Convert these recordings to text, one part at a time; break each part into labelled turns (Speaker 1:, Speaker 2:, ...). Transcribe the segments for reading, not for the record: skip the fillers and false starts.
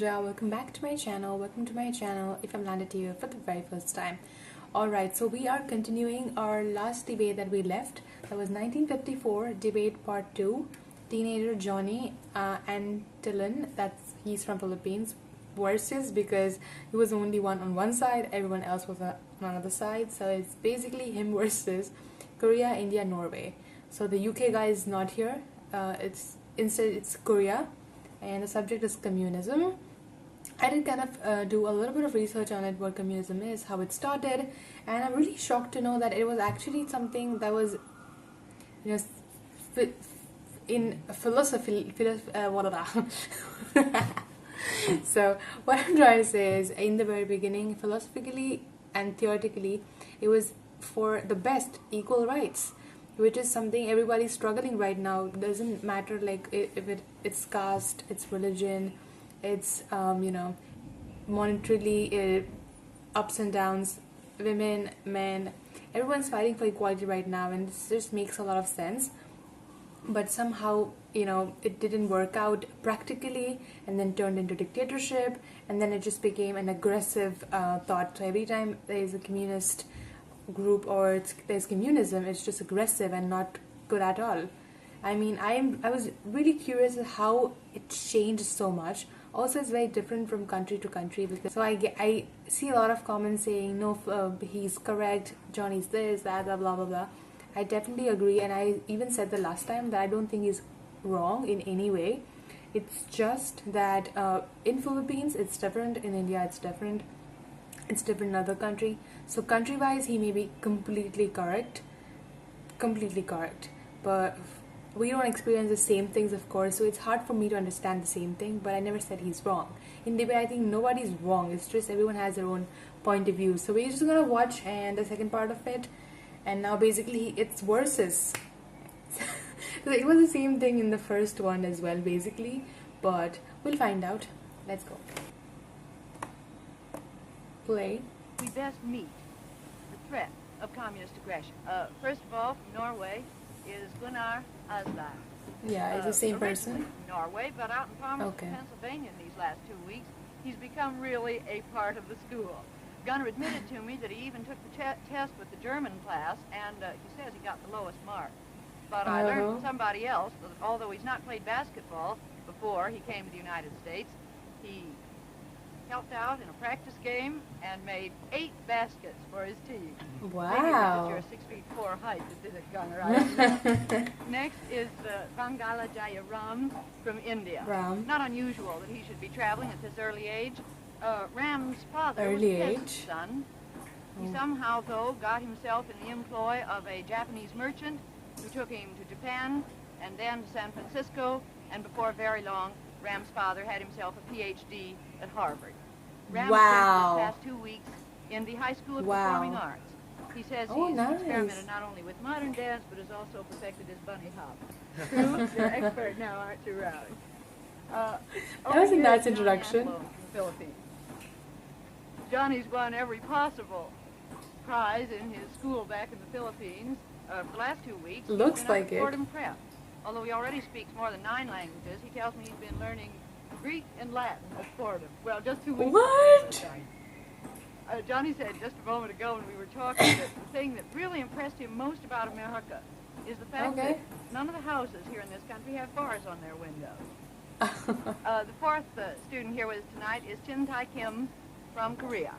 Speaker 1: Dwija, welcome back to my channel. Welcome to my channel if I'm landed here for the very first time. Alright, so we are continuing our last debate that we left. That was 1954 debate part 2. Teenager Johnny Antillon, he's from Philippines, versus, because he was the only one on one side, everyone else was on another side. So it's basically him versus Korea, India, Norway. So the UK guy is not here. Instead it's Korea. And the subject is communism. I did kind of do a little bit of research on it, what communism is, how it started, and I'm really shocked to know that it was actually something that was, in philosophy. So what I'm trying to say is, in the very beginning, philosophically and theoretically, it was for the best equal rights, which is something everybody's struggling right now. It doesn't matter like if it's caste, it's religion, it's monetarily ups and downs, women, men, everyone's fighting for equality right now, and this just makes a lot of sense. But somehow it didn't work out practically, and then turned into dictatorship, and then it just became an aggressive thought. So every time there is a communist group or there's communism, it's just aggressive and not good at all. I mean, I was really curious how it changed so much. Also, it's very different from country to country, because I see a lot of comments saying no, he's correct, Johnny's this, that, blah blah blah. I definitely agree, and I even said the last time that I don't think he's wrong in any way. It's just that in Philippines it's different, in India it's different. It's different in other country. So country-wise, he may be completely correct, but we don't experience the same things, of course. So it's hard for me to understand the same thing. But I never said he's wrong. In debate, I think nobody's wrong. It's just everyone has their own point of view. So we're just gonna watch the second part of it. And now basically it's versus. It was the same thing in the first one as well, basically. But we'll find out. Let's go. Play.
Speaker 2: We best meet the threat of communist aggression. First of all, from Norway is Gunnar, Aasland.
Speaker 1: Yeah, it's the same person.
Speaker 2: From Norway, but out in Palmerston, Pennsylvania in these last 2 weeks, he's become really a part of the school. Gunnar admitted to me that he even took the test with the German class, and he says he got the lowest mark. But I learned from somebody else that although he's not played basketball before he came to the United States, he helped out in a practice game and made 8 baskets for his team.
Speaker 1: Wow.
Speaker 2: Maybe it's your 6'4" height that did it, Gunnar. I don't know. Next is Vangala from India.
Speaker 1: Ram.
Speaker 2: Not unusual that he should be traveling at this early age. Ram's father
Speaker 1: Early
Speaker 2: was a
Speaker 1: age.
Speaker 2: peasant's son. He somehow, though, got himself in the employ of a Japanese merchant who took him to Japan and then to San Francisco, and before very long, Ram's father had himself a PhD at Harvard. Ram spent the past 2 weeks in the High School of Performing Arts. He says he's experimented not only with modern dance, but has also perfected his bunny hop. True, you're an expert now, aren't you, Rowdy?
Speaker 1: That was a nice introduction.
Speaker 2: From the Philippines. Johnny's won every possible prize in his school back in the Philippines. For the last 2 weeks,
Speaker 1: Looks
Speaker 2: he's been
Speaker 1: like
Speaker 2: at
Speaker 1: it.
Speaker 2: Fordham Prep. Although he already speaks more than 9 languages, he tells me he's been learning Greek and Latin at Fordham. Well, just 2 weeks
Speaker 1: What?
Speaker 2: ago. Johnny said just a moment ago when we were talking that the thing that really impressed him most about America is the fact that none of the houses here in this country have bars on their windows. The fourth student here with us tonight is Chin Tai Kim from Korea.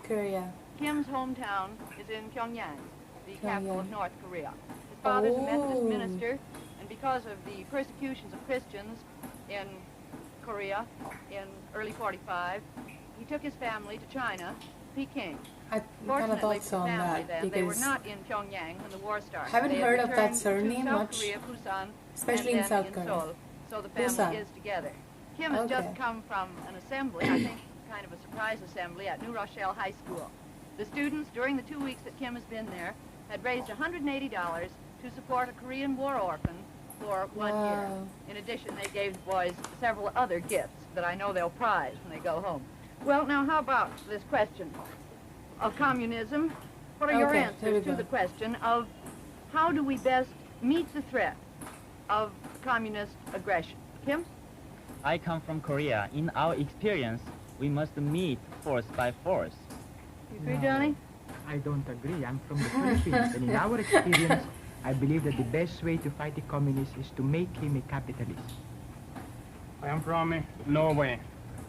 Speaker 1: Korea.
Speaker 2: Kim's hometown is in Pyongyang, the capital of North Korea. His father's a Methodist minister, and because of the persecutions of Christians in Korea in early 45, he took his family to China, Peking.
Speaker 1: I kind of thought so on that,
Speaker 2: then, they were not in Pyongyang when the war started.
Speaker 1: I haven't heard of that
Speaker 2: to
Speaker 1: surname
Speaker 2: South
Speaker 1: much,
Speaker 2: Korea, Busan,
Speaker 1: especially
Speaker 2: and
Speaker 1: in South
Speaker 2: then
Speaker 1: Korea.
Speaker 2: Seoul, so the family is together. Kim has just come from an assembly, I think kind of a surprise assembly at New Rochelle High School. The students, during the 2 weeks that Kim has been there, had raised $180 to support a Korean war orphan for 1 year. In addition, they gave the boys several other gifts that I know they'll prize when they go home. Well, now, how about this question of communism? What are your answers to the question of how do we best meet the threat of communist aggression? Kim?
Speaker 3: I come from Korea. In our experience, we must meet force by force.
Speaker 2: You agree, Johnny?
Speaker 4: I don't agree. I'm from the Philippines, and in our experience, I believe that the best way to fight a communist is to make him a capitalist.
Speaker 5: I am from Norway.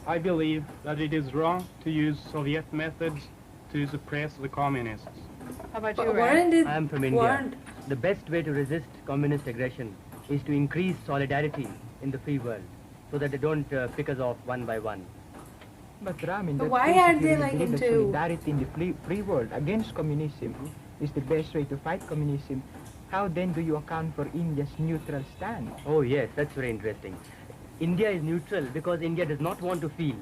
Speaker 5: I believe that it is wrong to use Soviet methods to suppress the communists.
Speaker 2: How about you, Ram?
Speaker 1: Warren did...
Speaker 6: I am from India.
Speaker 1: Warren,
Speaker 6: The best way to resist communist aggression is to increase solidarity in the free world so that they don't pick us off one by one.
Speaker 4: But Ram, in
Speaker 1: But
Speaker 4: that
Speaker 1: why
Speaker 4: case,
Speaker 1: are
Speaker 4: if you
Speaker 1: they,
Speaker 4: really
Speaker 1: like,
Speaker 4: believe that
Speaker 1: into-
Speaker 4: solidarity in the free world against communism is the best way to fight communism, how then do you account for India's neutral stand?
Speaker 6: Oh yes, that's very interesting. India is neutral because India does not want to feel,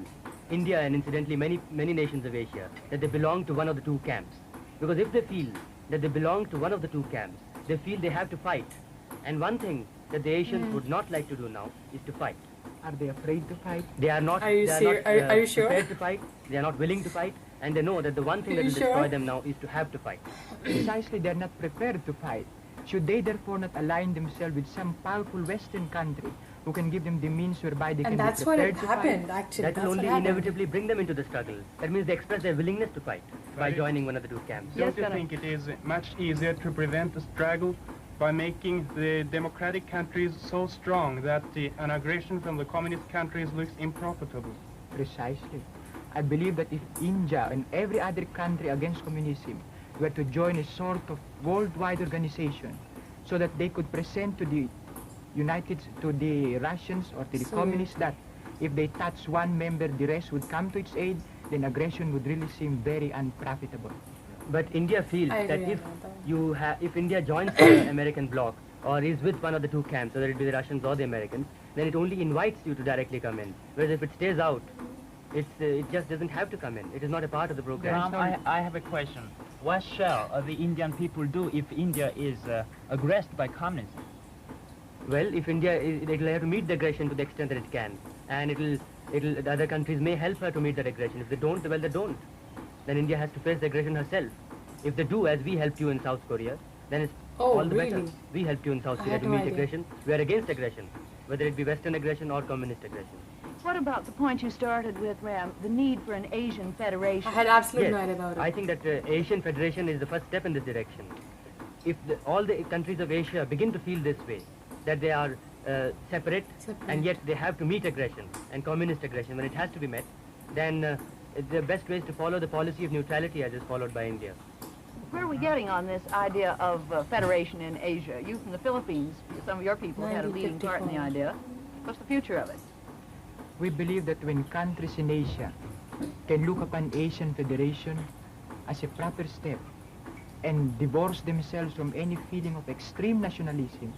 Speaker 6: India and incidentally many nations of Asia, that they belong to one of the two camps. Because if they feel that they belong to one of the two camps, they feel they have to fight. And one thing that the Asians would not like to do now is to fight.
Speaker 4: Are they afraid to fight?
Speaker 6: They are not,
Speaker 1: Are you
Speaker 6: they
Speaker 1: ser-
Speaker 6: not
Speaker 1: are you sure?
Speaker 6: prepared to fight, they are not willing to fight, and they know that the one thing
Speaker 1: Are
Speaker 6: that
Speaker 1: you
Speaker 6: will destroy
Speaker 1: sure?
Speaker 6: them now is to have to fight.
Speaker 4: Precisely, they're not prepared to fight. Should they therefore not align themselves with some powerful Western country who can give them the means whereby they
Speaker 1: and
Speaker 4: can
Speaker 1: that's
Speaker 4: be
Speaker 1: what
Speaker 4: prepared
Speaker 1: it
Speaker 4: to
Speaker 1: happened,
Speaker 4: fight?
Speaker 1: actually.
Speaker 6: That
Speaker 1: That's
Speaker 6: will
Speaker 1: what
Speaker 6: only
Speaker 1: happened.
Speaker 6: inevitably bring them into the struggle. That means they express their willingness to fight by
Speaker 5: Right.
Speaker 6: joining one of the two camps.
Speaker 2: Yes,
Speaker 5: Don't you
Speaker 2: Gunnar.
Speaker 5: think it is much easier to prevent the struggle by making the democratic countries so strong that an aggression from the communist countries looks improfitable?
Speaker 4: Precisely. I believe that if India and every other country against communism were to join a sort of worldwide organization so that they could present to the Russians or to the
Speaker 1: So-
Speaker 4: communists that if they touch one member, the rest would come to its aid, then aggression would really seem very unprofitable.
Speaker 6: But India feels
Speaker 1: I
Speaker 6: that
Speaker 1: agree
Speaker 6: if
Speaker 1: on that.
Speaker 6: if India joins the American bloc or is with one of the two camps, whether it be the Russians or the Americans, then it only invites you to directly come in. Whereas if it stays out, it just doesn't have to come in. It is not a part of the program.
Speaker 3: Ram, I have a question. What shall the Indian people do if India is aggressed by communism?
Speaker 6: Well, if India, it will have to meet the aggression to the extent that it can, and the other countries may help her to meet that aggression. If they don't, well, they don't. Then India has to face the aggression herself. If they do, as we helped you in South Korea, then it's
Speaker 1: Oh,
Speaker 6: all the better.
Speaker 1: really?
Speaker 6: We helped you in South
Speaker 1: I
Speaker 6: Korea
Speaker 1: had
Speaker 6: to
Speaker 1: no
Speaker 6: meet
Speaker 1: idea.
Speaker 6: aggression. We are against aggression, whether it be Western aggression or communist aggression.
Speaker 2: What about the point you started with, Ram, the need for an Asian federation?
Speaker 1: I had absolutely
Speaker 6: Yes,
Speaker 1: no idea about it.
Speaker 6: I think that Asian Federation is the first step in this direction. If all the countries of Asia begin to feel this way, that they are separate, and yet they have to meet aggression and communist aggression when it has to be met, then the best way is to follow the policy of neutrality as is followed by India.
Speaker 2: Where are we getting on this idea of federation in Asia? You from the Philippines, some of your people had a leading part in the
Speaker 1: 1954.
Speaker 2: idea. What's the future of it?
Speaker 4: We believe that when countries in Asia can look upon Asian Federation as a proper step and divorce themselves from any feeling of extreme nationalism,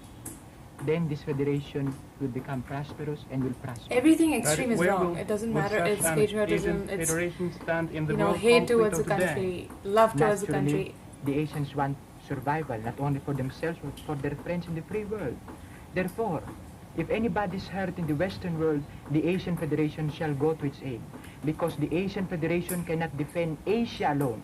Speaker 4: then this federation will become prosperous and will prosper.
Speaker 1: Everything extreme is
Speaker 5: Where
Speaker 1: wrong.
Speaker 5: will-
Speaker 1: It doesn't
Speaker 5: will
Speaker 1: matter.
Speaker 5: such
Speaker 1: It's
Speaker 5: an
Speaker 1: patriotism.
Speaker 5: Asian
Speaker 1: It's,
Speaker 5: federation stand in the
Speaker 1: you know,
Speaker 5: world
Speaker 1: hate
Speaker 5: conflict
Speaker 1: towards
Speaker 5: of
Speaker 1: the
Speaker 5: today?
Speaker 1: country, love towards the
Speaker 4: Naturally,
Speaker 1: country.
Speaker 4: the Asians want survival, not only for themselves, but for their friends in the free world. Therefore, if anybody is hurt in the Western world, the Asian Federation shall go to its aid, because the Asian Federation cannot defend Asia alone.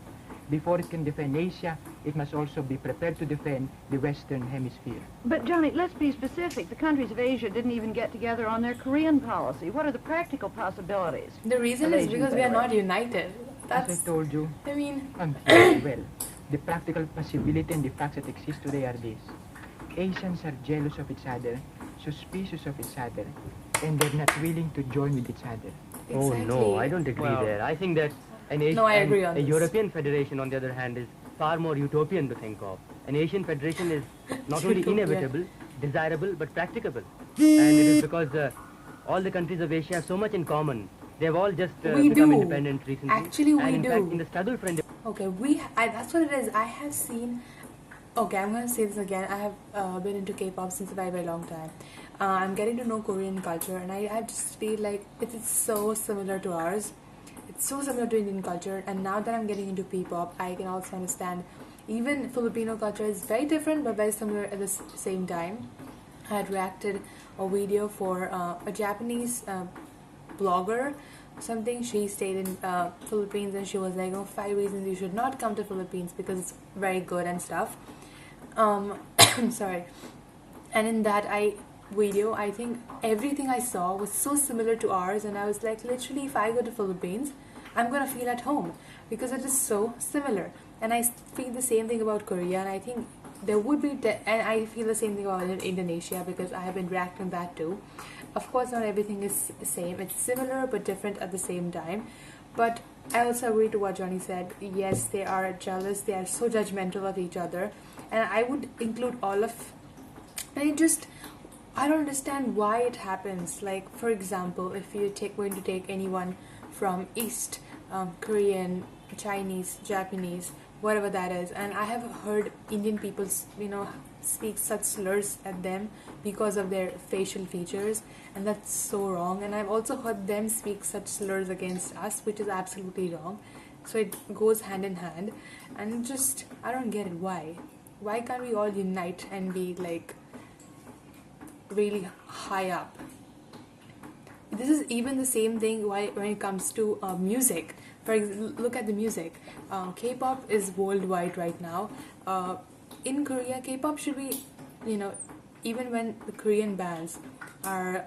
Speaker 4: Before it can defend Asia, it must also be prepared to defend the Western Hemisphere.
Speaker 2: But, Johnny, let's be specific. The countries of Asia didn't even get together on their Korean policy. What are the practical possibilities?
Speaker 1: The reason
Speaker 2: of
Speaker 1: is
Speaker 2: Asian
Speaker 1: because we are not
Speaker 2: federation?
Speaker 1: united.
Speaker 4: As
Speaker 1: That's,
Speaker 4: I told you,
Speaker 1: I mean,
Speaker 4: well, the practical possibility and the facts that exist today are these. Asians are jealous of each other, suspicious of each other, and they're not willing to join with each other.
Speaker 6: Oh no,
Speaker 1: exactly.
Speaker 6: I don't agree
Speaker 3: Well-
Speaker 6: there. I think that an Asian,
Speaker 1: No, I agree on
Speaker 6: a
Speaker 1: this.
Speaker 6: European Federation, on the other hand, is far more utopian to think of. An Asian Federation is not only
Speaker 1: Utopian.
Speaker 6: inevitable, desirable, but practicable. And it is because all the countries of Asia have so much in common. They have all just
Speaker 1: We
Speaker 6: become
Speaker 1: do.
Speaker 6: independent recently.
Speaker 1: Actually, we
Speaker 6: and in
Speaker 1: do.
Speaker 6: fact, in the struggle for independence,
Speaker 1: okay, that's what it is. I have seen, okay, I'm going to say this again. I have been into K-pop since a very, very long time. I'm getting to know Korean culture, and I just feel like it is so similar to ours. It's so similar to Indian culture, and now that I'm getting into P-pop, I can also understand even Filipino culture is very different but very similar at the same time. I had reacted a video for a Japanese blogger, something. She stayed in Philippines, and she was like, oh, 5 reasons you should not come to Philippines because it's very good and stuff. I'm sorry. And in that, video, I think everything I saw was so similar to ours, and I was like, literally, if I go to Philippines, I'm gonna feel at home because it is so similar. And I feel the same thing about Korea, and I think there would be, and I feel the same thing about Indonesia because I have been reacting that too. Of course, not everything is the same. It's similar but different at the same time. But I also agree to what Johnny said. Yes, they are jealous. They are so judgmental of each other, and I would include all of. I don't understand why it happens. Like, for example, if you're going to take anyone from East, Korean, Chinese, Japanese, whatever that is, and I have heard Indian people, speak such slurs at them because of their facial features, and that's so wrong. And I've also heard them speak such slurs against us, which is absolutely wrong. So it goes hand in hand, and I don't get it. Why can't we all unite and be like really high up? This is even the same thing when it comes to music. For example, look at the music. K-pop is worldwide right now. In Korea, K-pop should be, even when the Korean bands are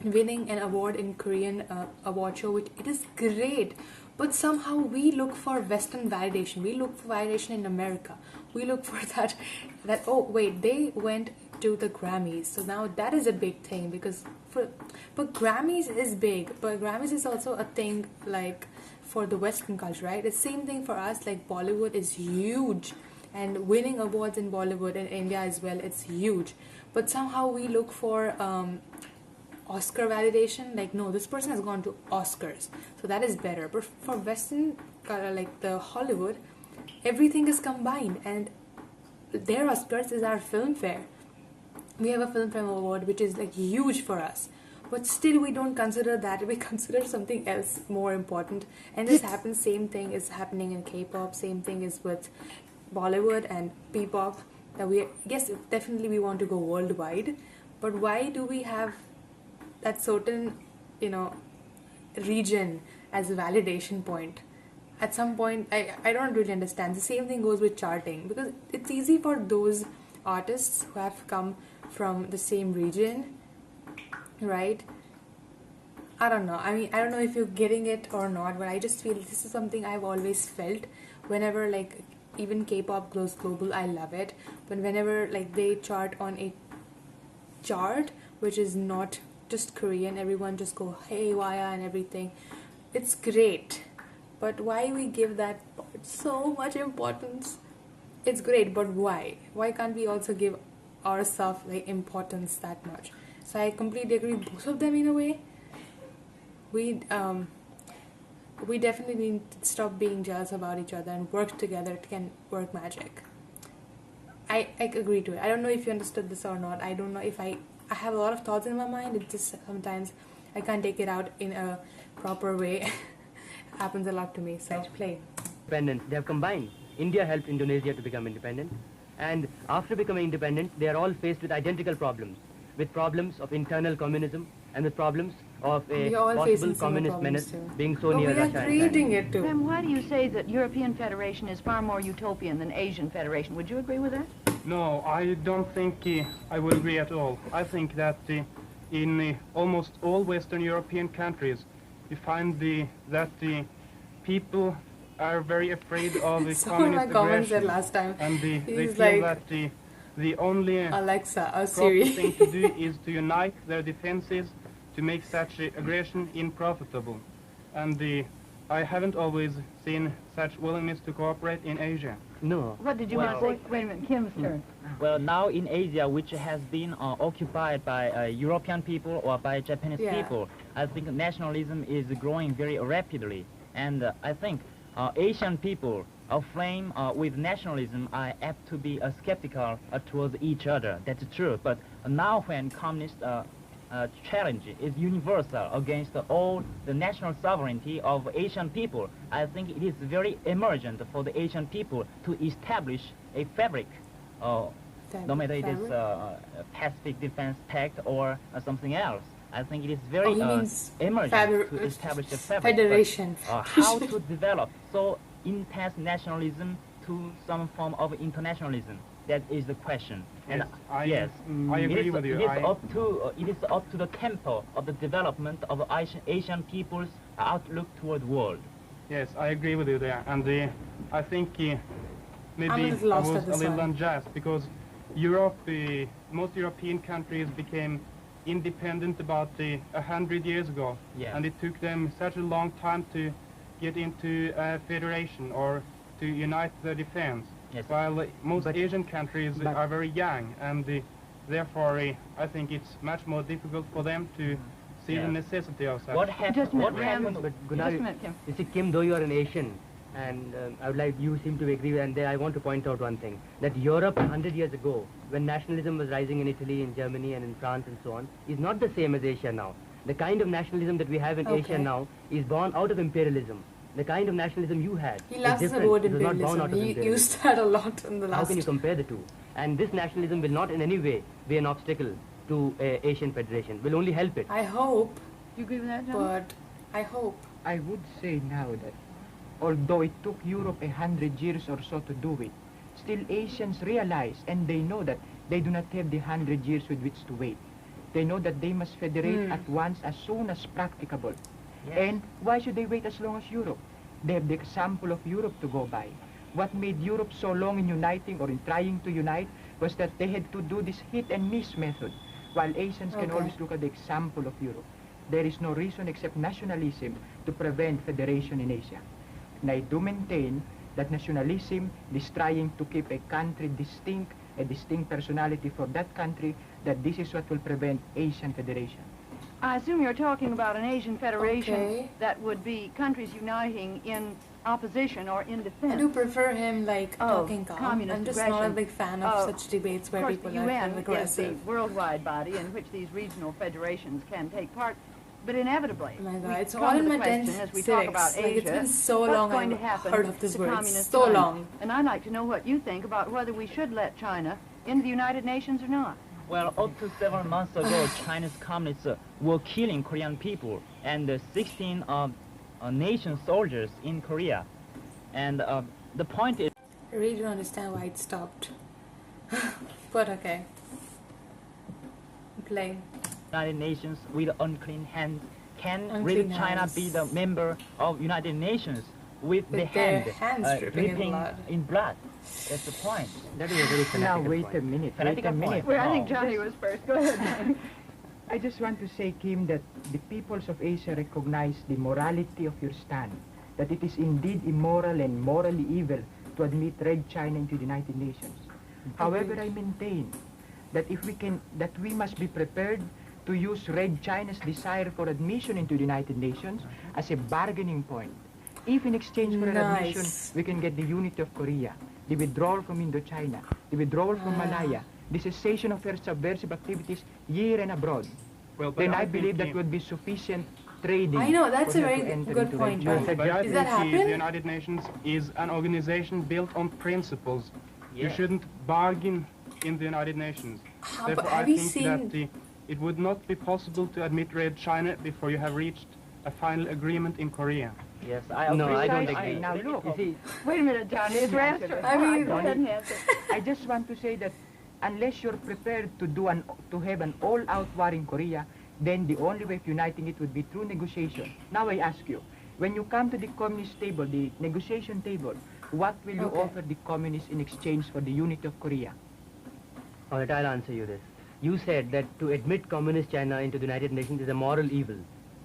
Speaker 1: winning an award in Korean award show, which it is great. But somehow we look for Western validation. We look for validation in America. We look for that oh wait, they went to the Grammys, so now that is a big thing but Grammys is big, but Grammys is also a thing like for the Western culture, right? It's the same thing for us. Like, Bollywood is huge, and winning awards in Bollywood in India as well, it's huge. But somehow we look for Oscar validation. Like, no, this person has gone to Oscars, so that is better. But for Western, like the Hollywood, everything is combined, and their Oscars is our Filmfare. We have a Filmfare award, which is like huge for us, but still we don't consider that. We consider something else more important, and this happens. Same thing is happening in K-pop. Same thing is with Bollywood and P-pop. That yes, definitely we want to go worldwide, but why do we have that certain, region as a validation point? At some point, I don't really understand. The same thing goes with charting, because it's easy for those artists who have come from the same region, right? I don't know. I mean, I don't know if you're getting it or not, but I just feel this is something I've always felt whenever, like, even K-pop goes global, I love it. But whenever, like, they chart on a chart which is not just Korean, everyone just go haywire and everything. It's great. But why we give that part so much importance? It's great, but why? Why can't we also give ourselves like importance that much? So I completely agree with both of them in a way. We definitely need to stop being jealous about each other and work together. It can work magic. I agree to it. I don't know if you understood this or not. I don't know if I have a lot of thoughts in my mind. It just sometimes I can't take it out in a proper way. Happens a lot to me. So play.
Speaker 6: Independence. They have combined. India helped Indonesia to become independent, and after becoming independent, they are all faced with identical problems, with problems of internal communism and with problems of a possible communist menace being so near Russia.
Speaker 1: We are creating it too.
Speaker 2: Graham, why do you say that European Federation is far more utopian than Asian Federation? Would you agree with that?
Speaker 5: No, I don't think I would agree at all. I think that in almost all Western European countries, you find that the people are very afraid of the communist aggression,
Speaker 1: last time.
Speaker 5: And they feel
Speaker 1: like,
Speaker 5: that the only
Speaker 1: Alexa,
Speaker 5: proper
Speaker 1: Siri.
Speaker 5: thing to do is to unite their defenses to make such aggression unprofitable. And I haven't always seen such willingness to cooperate in Asia.
Speaker 6: No.
Speaker 2: What did you want to say? Wait a minute, Kim's turn.
Speaker 3: Well, now in Asia, which has been occupied by European people or by Japanese people, I think nationalism is growing very rapidly. And I think Asian people aflame with nationalism are apt to be skeptical towards each other. That's true. But now when communist challenge is universal against all the national sovereignty of Asian people, I think it is very emergent for the Asian people to establish a fabric, no matter it is Pacific Defense Pact or something else. I think it is very emergent to establish a fabric.
Speaker 1: Federation.
Speaker 3: But, how to develop so intense nationalism to some form of internationalism? That is the question.
Speaker 5: Yes, I
Speaker 3: it
Speaker 5: agree
Speaker 3: is,
Speaker 5: with you.
Speaker 3: It is up to the tempo of the development of Asian people's outlook toward the world.
Speaker 5: Yes, I agree with you there, and I think maybe I was a little unjust because Europe, most European countries became independent about 100 years ago, and it took them such a long time to get into a federation or to unite their defense.
Speaker 3: Yes.
Speaker 5: While most Asian countries are very young, and therefore I think it's much more difficult for them to see the necessity of such.
Speaker 3: What happened?
Speaker 6: But Gunnar, you see, Kim, though you are an Asian, and I would like you seem to agree, and there I want to point out one thing, that Europe 100 years ago, when nationalism was rising in Italy, in Germany, and in France, and so on, is not the same as Asia now. The kind of nationalism that we have in Asia now is born out of imperialism. The kind of nationalism you had
Speaker 1: He loves
Speaker 6: is
Speaker 1: the
Speaker 6: different.
Speaker 1: word
Speaker 6: It was not born out
Speaker 1: imperialism.
Speaker 6: of
Speaker 1: He
Speaker 6: imperialism.
Speaker 1: used that a lot in the last...
Speaker 6: How can you compare the two? And this nationalism will not in any way be an obstacle to Asian Federation. Will only help it.
Speaker 1: I hope.
Speaker 2: Do you agree with that, John?
Speaker 1: But I hope.
Speaker 4: I would say now that although it took Europe 100 years or so to do it, still Asians realize and they know that they do not have the 100 years with which to wait. They know that they must federate at once as soon as practicable.
Speaker 6: Yes.
Speaker 4: And why should they wait as long as Europe? They have the example of Europe to go by. What made Europe so long in uniting or in trying to unite was that they had to do this hit and miss method, while Asians can always look at the example of Europe. There is no reason except nationalism to prevent federation in Asia. And I do maintain that nationalism is trying to keep a country distinct, a distinct personality for that country, that this is what will prevent Asian federation.
Speaker 2: I assume you're talking about an Asian federation that would be countries uniting in opposition or in defense.
Speaker 1: I do prefer him talking calm.
Speaker 2: Communist
Speaker 1: I'm just
Speaker 2: aggression.
Speaker 1: not a big fan of such debates where
Speaker 2: of course,
Speaker 1: people
Speaker 2: the
Speaker 1: are
Speaker 2: UN
Speaker 1: aggressive.
Speaker 2: is the worldwide body in which these regional federations can take part. But inevitably,
Speaker 1: Oh my God,
Speaker 2: we
Speaker 1: it's
Speaker 2: come
Speaker 1: all
Speaker 2: to
Speaker 1: in
Speaker 2: the
Speaker 1: my
Speaker 2: question,
Speaker 1: 10th
Speaker 2: as we talk about
Speaker 1: civics.
Speaker 2: Asia,
Speaker 1: It's been so
Speaker 2: what's
Speaker 1: long
Speaker 2: going to
Speaker 1: I've
Speaker 2: happen
Speaker 1: heard of this
Speaker 2: to
Speaker 1: word.
Speaker 2: communist
Speaker 1: So
Speaker 2: China?
Speaker 1: long.
Speaker 2: And I'd like to know what you think about whether we should let China into the United Nations or not.
Speaker 3: Well, up to 7 months ago, Chinese communists were killing Korean people and 16 nation soldiers in Korea. And the point is...
Speaker 1: I really don't understand why it stopped. But okay. Play.
Speaker 3: United Nations with unclean hands. Can
Speaker 1: Unclean
Speaker 3: really China
Speaker 1: hands.
Speaker 3: be the member of United Nations with the
Speaker 1: their
Speaker 3: hand
Speaker 1: hands dripping in blood?
Speaker 3: That's the point.
Speaker 6: That is a very fanatical
Speaker 4: Now wait
Speaker 6: point.
Speaker 4: a minute,
Speaker 3: Fanatical point.
Speaker 2: Well, I
Speaker 3: No.
Speaker 2: think Johnny was first. Go ahead.
Speaker 4: I just want to say, Kim, that the peoples of Asia recognize the morality of your stand, that it is indeed immoral and morally evil to admit Red China into the United Nations. However, I maintain that that we must be prepared to use Red China's desire for admission into the United Nations as a bargaining point. If in exchange for an admission, we can get the unity of Korea, the withdrawal from Indochina, the withdrawal from Malaya, the cessation of their subversive activities here and abroad,
Speaker 5: Well, but
Speaker 4: then I
Speaker 5: think
Speaker 4: believe that would be sufficient trading.
Speaker 1: I know, that's
Speaker 4: for
Speaker 1: a
Speaker 4: her
Speaker 1: very
Speaker 4: to enter
Speaker 1: good
Speaker 4: into
Speaker 1: point,
Speaker 4: Red China.
Speaker 5: But I
Speaker 1: Does that
Speaker 5: think
Speaker 1: happen?
Speaker 5: the United Nations is an organization built on principles. You
Speaker 3: Yes.
Speaker 5: shouldn't bargain in the United Nations.
Speaker 1: But
Speaker 5: Therefore, I
Speaker 1: have you
Speaker 5: think
Speaker 1: seen...
Speaker 5: that it would not be possible to admit Red China before you have reached a final agreement in Korea.
Speaker 3: Yes, I agree.
Speaker 6: No, I don't
Speaker 4: Precisely.
Speaker 6: agree.
Speaker 4: Now look,
Speaker 6: You see,
Speaker 2: Wait a minute, Johnny. It's your answer.
Speaker 1: I mean-
Speaker 2: Go ahead and answer.
Speaker 4: I just want to say that unless you're prepared to have an all-out war in Korea, then the only way of uniting it would be through negotiation. Now I ask you, when you come to the communist table, the negotiation table, what will you offer the communists in exchange for the unity of Korea?
Speaker 6: all right, I'll answer you this. You said that to admit communist China into the United Nations is a moral evil.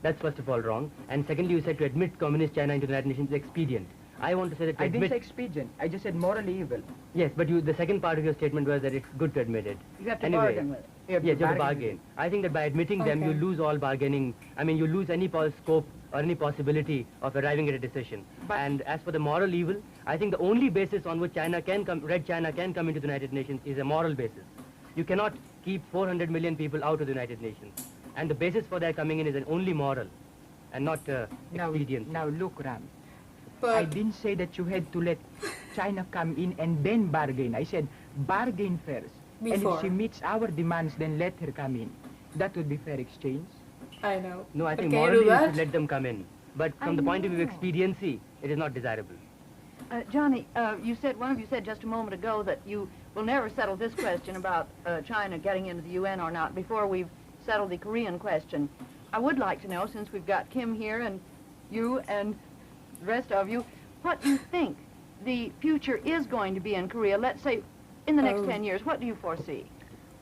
Speaker 6: That's first of all wrong. And secondly, you said to admit communist China into the United Nations is expedient. I want to say that to
Speaker 4: I didn't
Speaker 6: admit...
Speaker 4: say expedient. I just said morally evil.
Speaker 6: Yes, but the second part of your statement was that it's good to admit it.
Speaker 2: You have to
Speaker 6: Anyway,
Speaker 2: bargain with it.
Speaker 6: Yes, you have to bargain. I think that by admitting them, you lose all bargaining. I mean, you lose any scope or any possibility of arriving at a decision. And as for the moral evil, I think the only basis on which China can come, Red China can come into the United Nations is a moral basis. You cannot keep 400 million people out of the United Nations. And the basis for their coming in is only moral and not expedient.
Speaker 4: Now look, Ram.
Speaker 1: But
Speaker 4: I didn't say that you had to let China come in and then bargain. I said bargain first. And
Speaker 1: Before.
Speaker 4: if she meets our demands, then let her come in. That would be fair exchange.
Speaker 1: I know.
Speaker 6: No, I
Speaker 1: But
Speaker 6: think
Speaker 1: can you
Speaker 6: morally
Speaker 1: do
Speaker 6: you
Speaker 1: that?
Speaker 6: should let them come in. But from the point of view of expediency, it is not desirable.
Speaker 2: Johnny, one of you said just a moment ago that you will never settle this question about China getting into the UN or not before we've settled the Korean question. I would like to know, since we've got Kim here and you and the rest of you, what you think the future is going to be in Korea, let's say in the next 10 years. What do you foresee?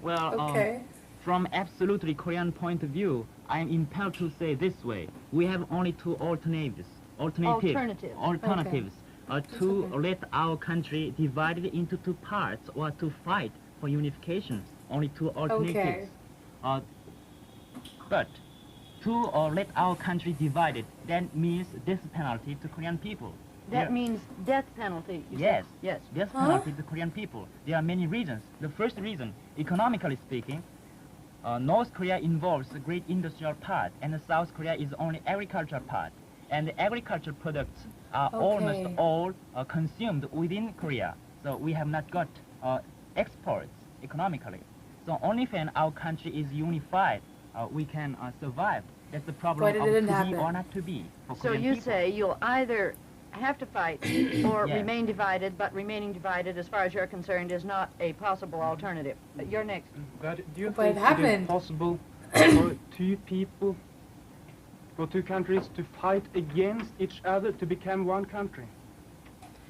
Speaker 3: Well, from absolutely Korean point of view, I'm impelled to say this way. We have only two alternatives. To let our country divided into two parts or to fight for unification. Only two alternatives. But to let our country divided, that means death penalty to Korean people.
Speaker 2: That means death penalty.
Speaker 3: Yes. Death penalty to Korean people. There are many reasons. The first reason, economically speaking, North Korea involves a great industrial part, and South Korea is only agricultural part. And the agricultural products are almost all consumed within Korea. So we have not got exports economically. So only when our country is unified, we can survive. That's the problem of to be or not to be for Korean people.
Speaker 2: So you say you'll either have to fight or remain divided, but remaining divided, as far as you're concerned, is not a possible alternative. You're next.
Speaker 5: But do you think it is possible for two countries to fight against each other to become one country?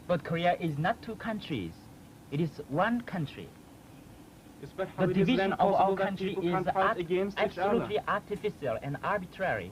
Speaker 3: But Korea is not two countries. It is one country.
Speaker 5: Yes, but how
Speaker 3: the
Speaker 5: it is
Speaker 3: division
Speaker 5: then
Speaker 3: of our
Speaker 5: possible that
Speaker 3: country
Speaker 5: people
Speaker 3: is
Speaker 5: can fight against each other?
Speaker 3: absolutely artificial and arbitrary.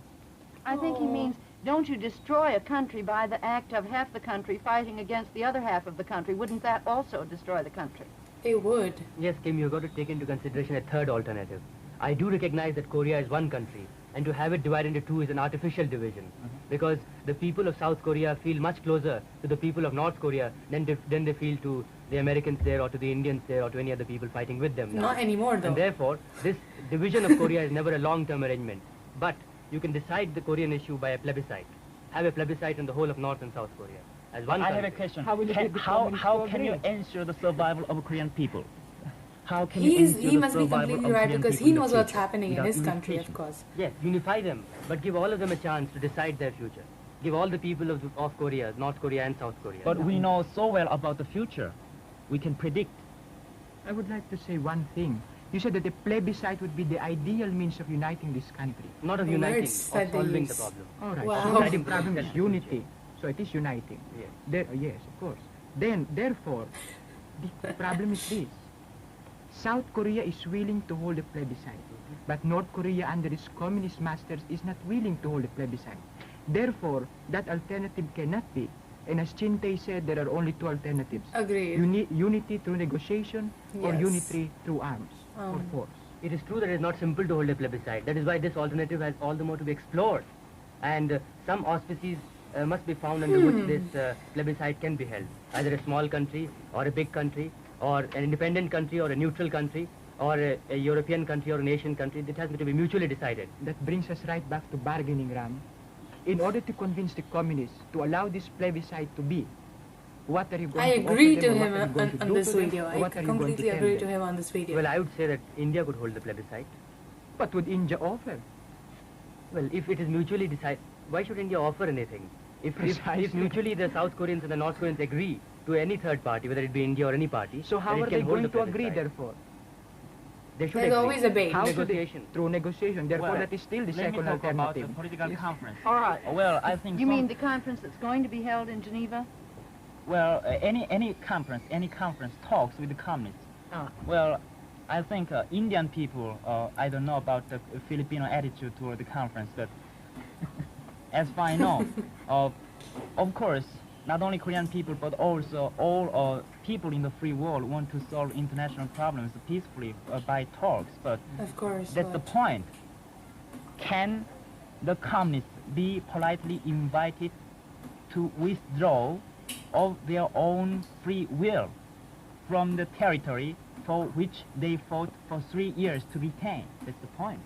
Speaker 2: I think he means, don't you destroy a country by the act of half the country fighting against the other half of the country? Wouldn't that also destroy the country?
Speaker 1: It would.
Speaker 6: Yes, Kim, you've got to take into consideration a third alternative. I do recognize that Korea is one country, and to have it divided into two is an artificial division, because the people of South Korea feel much closer to the people of North Korea than they feel to the Americans there or to the Indians there or to any other people fighting with them now.
Speaker 1: Not anymore, though.
Speaker 6: And therefore, this division of Korea is never a long-term arrangement. But you can decide the Korean issue by a plebiscite. Have a plebiscite in the whole of North and South Korea as one country.
Speaker 3: I have a question.
Speaker 4: How
Speaker 3: can you ensure the survival of Korean people? How can
Speaker 1: He must be completely right, because he knows what's happening in his country, of course.
Speaker 6: Yes, unify them, but give all of them a chance to decide their future. Give all the people of Korea, North Korea and South Korea.
Speaker 3: But we know so well about the future. We can predict.
Speaker 4: I would like to say one thing. You said that the plebiscite would be the ideal means of uniting this country.
Speaker 6: Not of uniting, of solving the problem.
Speaker 4: All right.
Speaker 1: Wow.
Speaker 4: So the problem is unity. So it is uniting.
Speaker 6: Yes.
Speaker 4: Yes, of course. Therefore, the problem is this. South Korea is willing to hold a plebiscite, but North Korea under its communist masters is not willing to hold a plebiscite. Therefore, that alternative cannot be. And as Chinte said, there are only two alternatives.
Speaker 1: Agreed.
Speaker 4: Unity through negotiation or unity through arms or force.
Speaker 6: It is true that it is not simple to hold a plebiscite. That is why this alternative has all the more to be explored. And some auspices must be found under which this plebiscite can be held. Either a small country or a big country, or an independent country or a neutral country, or a European country or an Asian country. It has to be mutually decided.
Speaker 4: That brings us right back to bargaining, Ram. In order to convince the communists to allow this plebiscite to be, what are you going to offer them?
Speaker 1: I agree to him on this video. I completely agree to him on this video.
Speaker 6: Well, I would say that India could hold the plebiscite.
Speaker 4: What would India offer?
Speaker 6: Well, if it is mutually decided, why should India offer anything? If mutually the South Koreans and the North Koreans agree to any third party, whether it be India or any party,
Speaker 4: so how are they going to agree, therefore?
Speaker 6: They should
Speaker 1: There's
Speaker 6: agree.
Speaker 1: always a bait.
Speaker 4: How negotiation? Through negotiation. Therefore, that is still the second
Speaker 3: Let me talk about the
Speaker 4: alternative.
Speaker 3: political conference.
Speaker 2: All right.
Speaker 3: Well, I think
Speaker 2: You mean the conference that's going to be held in Geneva?
Speaker 3: Well, any conference talks with the communists. Well, I think Indian people, I don't know about the Filipino attitude toward the conference, but as far as I know, of course, not only Korean people, but also all people in the free world want to solve international problems peacefully by talks. But
Speaker 1: Of course.
Speaker 3: that's the point. Can the communists be politely invited to withdraw of their own free will from the territory for which they fought for 3 years to retain? That's the point.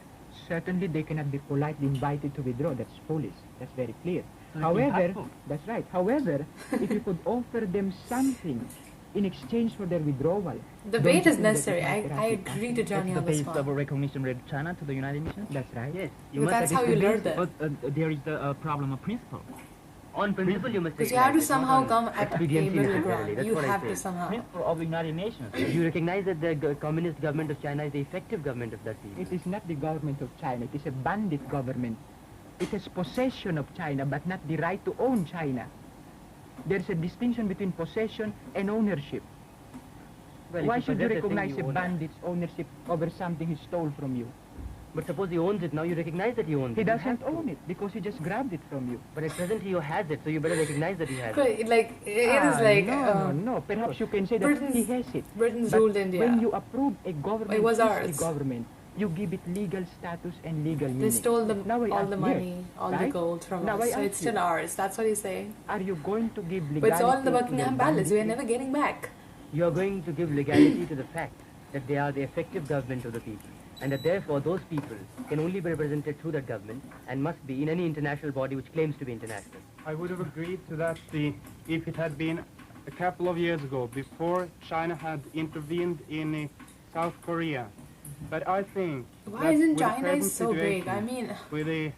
Speaker 4: Certainly, they cannot be politely invited to withdraw. That's foolish. That's very clear.
Speaker 3: So
Speaker 4: However, that's right. However, if you could offer them something in exchange for their withdrawal.
Speaker 1: Debate is necessary. I agree to Johnny
Speaker 3: That's
Speaker 1: on
Speaker 3: the
Speaker 1: this
Speaker 3: basis of a
Speaker 1: one.
Speaker 3: recognition of China to the United Nations?
Speaker 4: That's right.
Speaker 6: Yes.
Speaker 1: But that's how you learn that.
Speaker 3: But there is the problem of principle.
Speaker 6: On principle, you must
Speaker 1: Because you
Speaker 6: recognize
Speaker 1: have to
Speaker 6: it, not
Speaker 1: somehow
Speaker 6: on
Speaker 1: come at a
Speaker 6: expediency
Speaker 1: middle
Speaker 6: necessarily.
Speaker 1: ground.
Speaker 6: That's
Speaker 1: You
Speaker 6: what I
Speaker 1: have
Speaker 6: say.
Speaker 1: to somehow.
Speaker 3: Principle of the United Nations.
Speaker 6: You recognize that the communist government of China is the effective government of that people.
Speaker 4: It is not the government of China. It is a bandit government. It has possession of China, but not the right to own China. There's a distinction between possession and ownership.
Speaker 6: Well,
Speaker 4: Why
Speaker 6: if
Speaker 4: should you
Speaker 6: possess a thing,
Speaker 4: recognize a
Speaker 6: own it.
Speaker 4: bandit's ownership over something he stole from you?
Speaker 6: But suppose he owns it, now you recognize that he owns
Speaker 4: He
Speaker 6: it.
Speaker 4: doesn't own it because he just grabbed it from you.
Speaker 6: But at present he has it, so you better recognize that he has it.
Speaker 1: But, like, it is like...
Speaker 4: No. Perhaps you can say that he has it.
Speaker 1: Britain's
Speaker 4: But
Speaker 1: ruled India.
Speaker 4: when you approve a government,
Speaker 1: It was
Speaker 4: is
Speaker 1: ours.
Speaker 4: a government, you give it legal status and legal meaning.
Speaker 1: They stole
Speaker 4: Now I
Speaker 1: all
Speaker 4: ask-
Speaker 1: the
Speaker 4: yes,
Speaker 1: money, all the
Speaker 4: right?
Speaker 1: gold from
Speaker 4: Now I
Speaker 1: us. So
Speaker 4: ask
Speaker 1: it's still
Speaker 4: you,
Speaker 1: ours. That's what he's saying.
Speaker 4: Are you going to give legality
Speaker 1: But it's all in the
Speaker 4: to
Speaker 1: Buckingham
Speaker 4: the
Speaker 1: Palace. We are
Speaker 4: bandit?
Speaker 1: never getting back.
Speaker 6: You are going to give legality to the fact that they are the effective government of the people, and that therefore those people can only be represented through that government and must be in any international body which claims to be international.
Speaker 5: I would have agreed to that if it had been a couple of years ago, before China had intervened in South Korea. But I think
Speaker 1: Why
Speaker 5: that
Speaker 1: isn't
Speaker 5: with the
Speaker 1: China
Speaker 5: present
Speaker 1: is so big?
Speaker 5: situation,
Speaker 1: I mean,
Speaker 5: with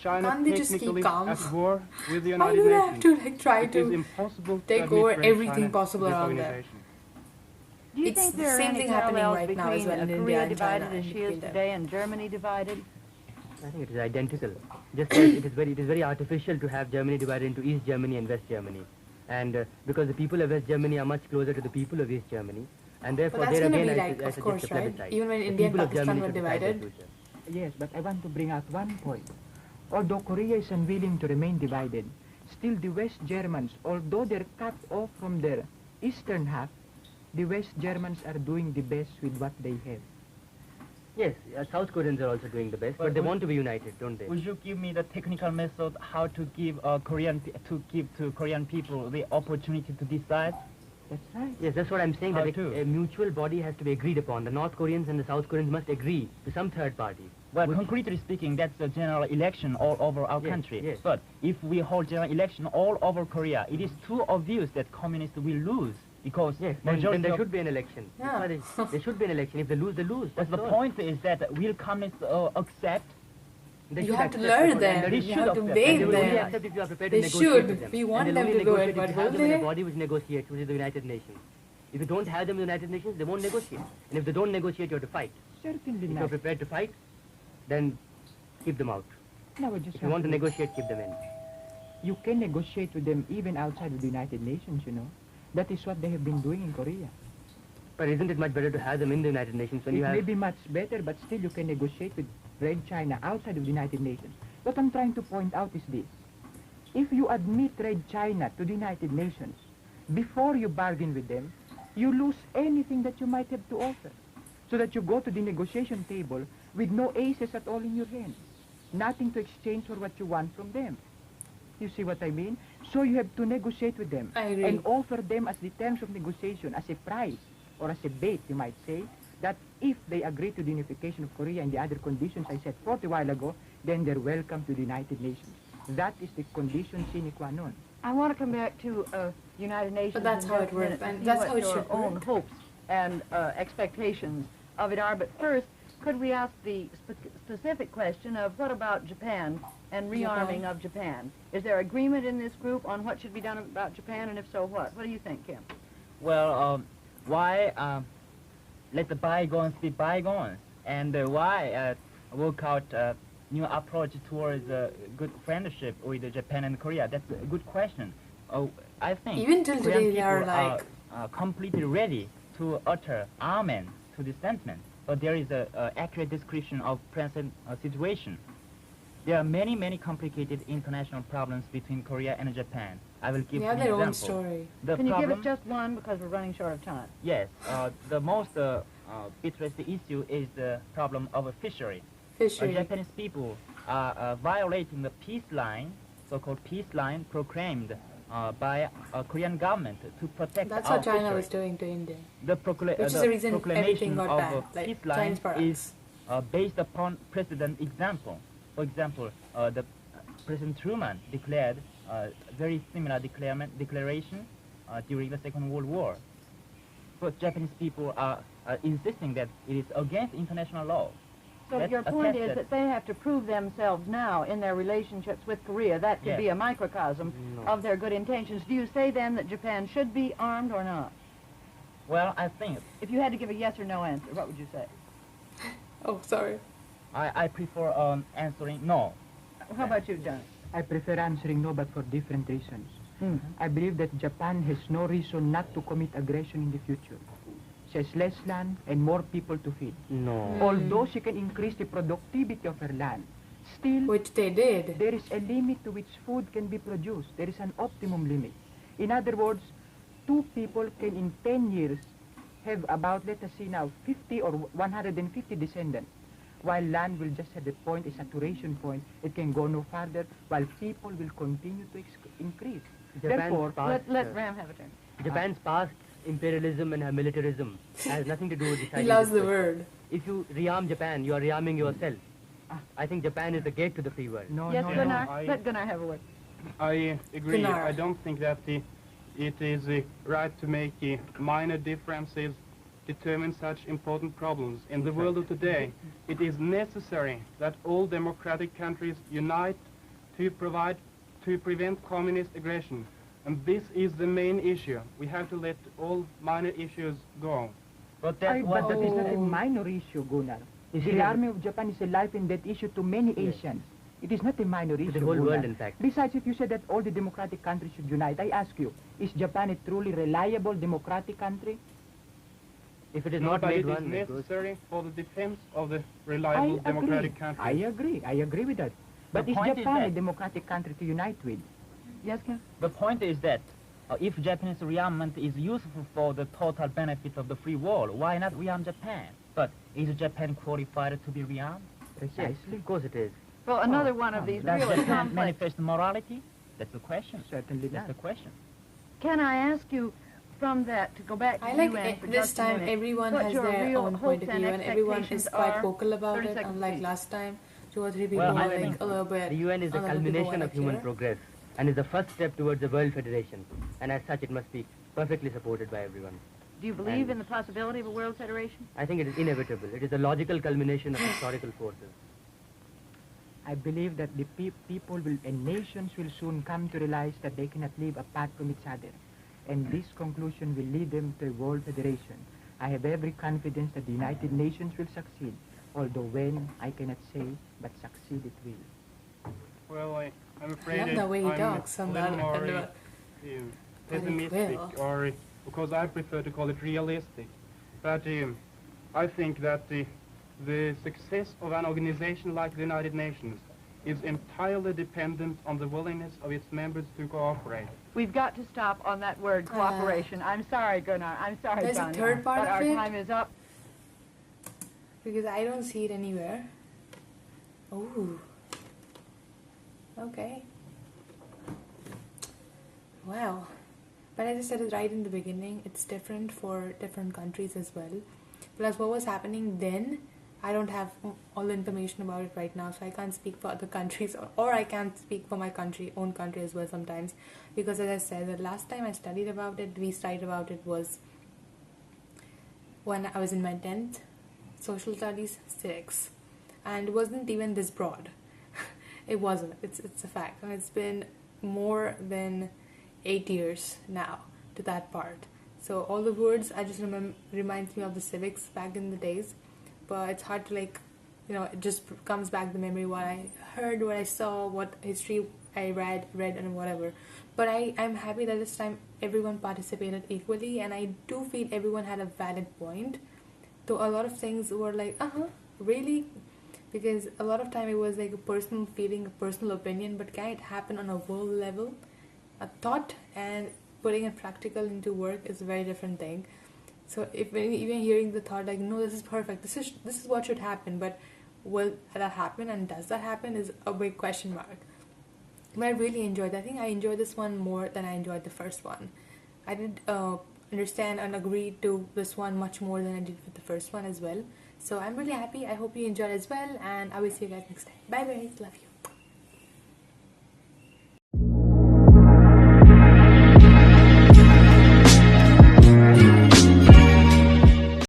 Speaker 5: China
Speaker 1: can't they just keep
Speaker 5: technically
Speaker 1: calm?
Speaker 5: at war with the
Speaker 1: why
Speaker 5: United
Speaker 1: do they have
Speaker 5: Nations,
Speaker 1: to like try
Speaker 5: it is
Speaker 1: to
Speaker 5: impossible to
Speaker 1: take
Speaker 5: admit
Speaker 1: over
Speaker 5: Great
Speaker 1: everything
Speaker 5: China
Speaker 1: possible
Speaker 5: to this
Speaker 1: around them?
Speaker 5: organization.
Speaker 2: Do you
Speaker 1: It's
Speaker 2: think
Speaker 1: the
Speaker 2: there are
Speaker 1: same
Speaker 2: any
Speaker 1: thing happening
Speaker 2: parallels
Speaker 1: right now as
Speaker 2: between
Speaker 1: well in India
Speaker 2: Korea
Speaker 1: and China
Speaker 2: divided as
Speaker 1: and
Speaker 2: she is
Speaker 1: between them?
Speaker 2: today and Germany divided?
Speaker 6: I think it is identical. Just as it is very artificial to have Germany divided into East Germany and West Germany. And because the people of West Germany are much closer to the people of East Germany, and
Speaker 1: But
Speaker 6: therefore
Speaker 1: that's
Speaker 6: there
Speaker 1: going to
Speaker 6: again
Speaker 1: be
Speaker 6: I
Speaker 1: like,
Speaker 6: suggest
Speaker 1: of course,
Speaker 6: a
Speaker 1: right?
Speaker 6: plebiscite.
Speaker 1: Even when
Speaker 6: The
Speaker 1: India and
Speaker 6: people of
Speaker 1: Pakistan
Speaker 6: Germany
Speaker 1: were
Speaker 6: should decide their
Speaker 1: divided.
Speaker 6: future.
Speaker 4: Yes, but I want to bring out one point. Although Korea is unwilling to remain divided, still the West Germans, although they're cut off from their eastern half, the West Germans are doing the best with what they have.
Speaker 6: Yes, South Koreans are also doing the best, but they want to be united, don't they?
Speaker 3: Would you give me the technical method how to give Korean people the opportunity to decide?
Speaker 4: That's right.
Speaker 6: Yes, that's what I'm saying,
Speaker 3: How
Speaker 6: that
Speaker 3: to?
Speaker 6: a mutual body has to be agreed upon. The North Koreans and the South Koreans must agree to some third party.
Speaker 3: Well, concretely speaking, that's a general election all over our
Speaker 6: Yes,
Speaker 3: country.
Speaker 6: yes.
Speaker 3: But if we hold general election all over Korea, it is too obvious that communists will lose because
Speaker 6: Yes, then
Speaker 3: majority
Speaker 6: there
Speaker 3: of-
Speaker 6: should be an election.
Speaker 1: Yeah.
Speaker 6: There should be an election. If they lose, they lose.
Speaker 3: But
Speaker 6: That's
Speaker 3: the
Speaker 6: all.
Speaker 3: point is that will communists accept?
Speaker 6: They
Speaker 1: You
Speaker 6: should
Speaker 1: have to
Speaker 6: accept
Speaker 1: learn
Speaker 6: it,
Speaker 1: them.
Speaker 6: and they
Speaker 3: You
Speaker 1: You
Speaker 3: should
Speaker 1: have to
Speaker 3: accept.
Speaker 1: bait
Speaker 6: And they will only
Speaker 1: them.
Speaker 6: accept if you are prepared
Speaker 1: They
Speaker 6: to negotiate
Speaker 1: should.
Speaker 6: with them.
Speaker 1: We want
Speaker 6: And they'll
Speaker 1: them
Speaker 6: only
Speaker 1: to do it,
Speaker 6: negotiate
Speaker 1: but
Speaker 6: if you have
Speaker 1: will
Speaker 6: them in a
Speaker 1: they?
Speaker 6: body which negotiates, which is the United Nations. If you don't have them in the United Nations, they won't negotiate. And if they don't negotiate, you have to fight.
Speaker 4: Certainly
Speaker 6: If you're
Speaker 4: not.
Speaker 6: prepared to fight, then keep them out.
Speaker 4: Now we just
Speaker 6: If you
Speaker 4: have
Speaker 6: want to negotiate, keep them in.
Speaker 4: You can negotiate with them even outside of the United Nations, you know. That is what they have been doing in Korea.
Speaker 6: But isn't it much better to have them in the United Nations when
Speaker 4: It
Speaker 6: you
Speaker 4: may
Speaker 6: have...
Speaker 4: be much better, but still you can negotiate with Red China outside of the United Nations. What I'm trying to point out is this. If you admit Red China to the United Nations, before you bargain with them, you lose anything that you might have to offer. So that you go to the negotiation table with no aces at all in your hand. Nothing to exchange for what you want from them. You see what I mean? So you have to negotiate with them.
Speaker 1: I agree.
Speaker 4: And offer them as the terms of negotiation, as a price, or as a bait, you might say, that if they agree to the unification of Korea and the other conditions I set forth a while ago, then they're welcome to the United Nations. That is the condition sine qua non.
Speaker 2: I want to come back to United Nations.
Speaker 1: But that's
Speaker 2: in
Speaker 1: how
Speaker 2: just
Speaker 1: it
Speaker 2: a
Speaker 1: works,
Speaker 2: minute to
Speaker 1: and
Speaker 2: see
Speaker 1: that's
Speaker 2: what
Speaker 1: how it
Speaker 2: your
Speaker 1: should
Speaker 2: own
Speaker 1: work.
Speaker 2: hopes and expectations of it are. But first, could we ask the specific question of what about Japan and rearming of Japan? Is there agreement in this group on what should be done about Japan, and if so, what? What do you think, Kim?
Speaker 3: Well, why let the bygones be bygones? And why work out a new approach towards good friendship with Japan and Korea? That's a good question. I think
Speaker 1: Even till
Speaker 3: Korean
Speaker 1: today, they are
Speaker 3: people
Speaker 1: like...
Speaker 3: completely ready to utter amen to this sentiment. But there is an accurate description of present situation. There are many, many complicated international problems between Korea and Japan. I will give
Speaker 1: They have
Speaker 3: an
Speaker 1: their
Speaker 3: example.
Speaker 1: own story.
Speaker 3: The
Speaker 2: Can you give
Speaker 3: problem,
Speaker 2: us just one, because we're running short of time?
Speaker 3: Yes, the most interesting issue is the problem of a fishery.
Speaker 1: Fishery.
Speaker 3: Japanese people are violating the peace line, so-called peace line proclaimed by Korean government to protect
Speaker 1: That's
Speaker 3: our
Speaker 1: what China
Speaker 3: fishery.
Speaker 1: was doing to India.
Speaker 3: The,
Speaker 1: Which is the
Speaker 3: the
Speaker 1: reason everything
Speaker 3: proclamation
Speaker 1: got
Speaker 3: of
Speaker 1: banned, like
Speaker 3: peace line
Speaker 1: Chinese products.
Speaker 3: is based upon precedent example. For example, the President Truman declared very similar declaration during the Second World War. But Japanese people are insisting that it is against international law.
Speaker 2: So your point is that they have to prove themselves now in their relationships with Korea. That could be a microcosm of their good intentions. Do you say then that Japan should be armed or not?
Speaker 3: Well, I think...
Speaker 2: If you had to give a yes or no answer, what would you say?
Speaker 1: Oh, sorry.
Speaker 3: I prefer answering no.
Speaker 2: How about you, John?
Speaker 4: I prefer answering no, but for different reasons. I believe that Japan has no reason not to commit aggression in the future. She has less land and more people to feed.
Speaker 6: No.
Speaker 4: Although she can increase the productivity of her land, still...
Speaker 1: Which they did.
Speaker 4: There is a limit to which food can be produced. There is an optimum limit. In other words, two people can in 10 years have about, let us see now, 50 or 150 descendants. While land will just at the point, a saturation point, it can go no farther, while people will continue to increase. Therefore,
Speaker 2: let Ram have a turn.
Speaker 6: Japan's past imperialism and her militarism has nothing to do with deciding.
Speaker 1: He loves
Speaker 6: this
Speaker 1: the
Speaker 6: question.
Speaker 1: word.
Speaker 6: If you rearm Japan, you are rearming yourself. I think Japan is the gate to the free world.
Speaker 2: Yes, Gunnar. Let Gunnar have a word.
Speaker 5: I agree.
Speaker 1: Gunnar.
Speaker 5: I don't think that it is right to make minor differences determine such important problems. In the world of today, it is necessary that all democratic countries unite to prevent communist aggression. And this is the main issue. We have to let all minor issues go.
Speaker 3: But
Speaker 4: that is not a minor issue, Gunnar. The army of Japan is a life and death issue to many Asians. It is not a minor issue,
Speaker 6: the whole
Speaker 4: Gunnar.
Speaker 6: world, in fact.
Speaker 4: Besides, if you said that all the democratic countries should unite, I ask you, is Japan a truly reliable democratic country?
Speaker 6: If it is
Speaker 5: No,
Speaker 6: not
Speaker 5: but
Speaker 6: made
Speaker 5: it is
Speaker 6: one,
Speaker 5: necessary for the defense of the reliable democratic country.
Speaker 4: I agree with that. But is Japan a democratic country to unite with?
Speaker 2: Yes, Ken?
Speaker 3: The point is that if Japanese rearmament is useful for the total benefit of the free world, why not rearm Japan? But is Japan qualified to be rearmed?
Speaker 4: Precisely.
Speaker 6: Yes, of course it is.
Speaker 2: Well, another one of these
Speaker 3: Does
Speaker 2: really
Speaker 3: Japan
Speaker 2: complex...
Speaker 3: manifest morality? That's the question.
Speaker 4: Certainly
Speaker 3: That's the
Speaker 4: not.
Speaker 3: question.
Speaker 2: Can I ask you from that to go back to
Speaker 1: I
Speaker 2: the
Speaker 1: like
Speaker 2: UN
Speaker 1: it,
Speaker 2: for
Speaker 1: this
Speaker 2: just a
Speaker 1: time
Speaker 2: minute,
Speaker 1: everyone
Speaker 2: what
Speaker 1: has
Speaker 2: your
Speaker 1: their
Speaker 2: real
Speaker 1: own point
Speaker 2: hopes
Speaker 1: of
Speaker 2: and
Speaker 1: view and everyone
Speaker 2: expectations
Speaker 1: is quite
Speaker 2: are.
Speaker 1: vocal about
Speaker 2: 30
Speaker 1: it,
Speaker 2: seconds,
Speaker 1: unlike
Speaker 2: please.
Speaker 1: last time. 2 or 3 people
Speaker 3: Well,
Speaker 1: were
Speaker 3: I
Speaker 1: like
Speaker 3: think
Speaker 1: a little bit.
Speaker 6: The UN is the
Speaker 1: other people
Speaker 6: culmination
Speaker 1: were
Speaker 6: of human
Speaker 1: here.
Speaker 6: progress and is the first step towards the world federation. And as such, it must be perfectly supported by everyone.
Speaker 2: Do you believe in the possibility of a world federation?
Speaker 6: I think it is inevitable. It is the logical culmination of historical forces.
Speaker 4: I believe that the people will and nations will soon come to realize that they cannot live apart from each other. And this conclusion will lead them to a world federation. I have every confidence that the United Nations will succeed, although when, I cannot say, but succeed it will.
Speaker 5: Well, I'm afraid
Speaker 1: I love the way he
Speaker 5: I'm
Speaker 1: talks.
Speaker 5: a
Speaker 1: I'm
Speaker 5: little
Speaker 1: not
Speaker 5: more pessimistic,
Speaker 1: will.
Speaker 5: or because I prefer to call it realistic. But I think that the success of an organization like the United Nations is entirely dependent on the willingness of its members to cooperate.
Speaker 2: We've got to stop on that word, cooperation. I'm sorry, Gunnar. I'm sorry,
Speaker 1: There's a
Speaker 2: Johnny.
Speaker 1: third part
Speaker 2: but
Speaker 1: of
Speaker 2: our
Speaker 1: it?
Speaker 2: time is up.
Speaker 1: Because I don't see it anywhere. Oh. Okay. Wow. But as I said it right in the beginning, it's different for different countries as well. Plus what was happening then, I don't have all the information about it right now, so I can't speak for other countries, or I can't speak for my own country as well sometimes. Because as I said, the last time I studied about it, we studied about it was when I was in my 10th, social studies 6. And it wasn't even this broad. It wasn't. It's a fact. And it's been more than 8 years now to that part. So all the words I just reminds me of the civics back in the days, but it's hard to it just comes back the memory, what I heard, what I saw, what history I read and whatever. But I'm happy that this time everyone participated equally, and I do feel everyone had a valid point. Though a lot of things were like, really? Because a lot of time it was like a personal feeling, a personal opinion, but can it happen on a world level? A thought and putting it practical into work is a very different thing. So if even hearing the thought like, no, this is perfect, this is what should happen, but will that happen and does that happen is a big question mark. But I really enjoyed it. I think I enjoyed this one more than I enjoyed the first one. I did understand and agree to this one much more than I did with the first one as well. So I'm really happy. I hope you enjoyed as well, and I will see you guys next time. Bye guys, love you.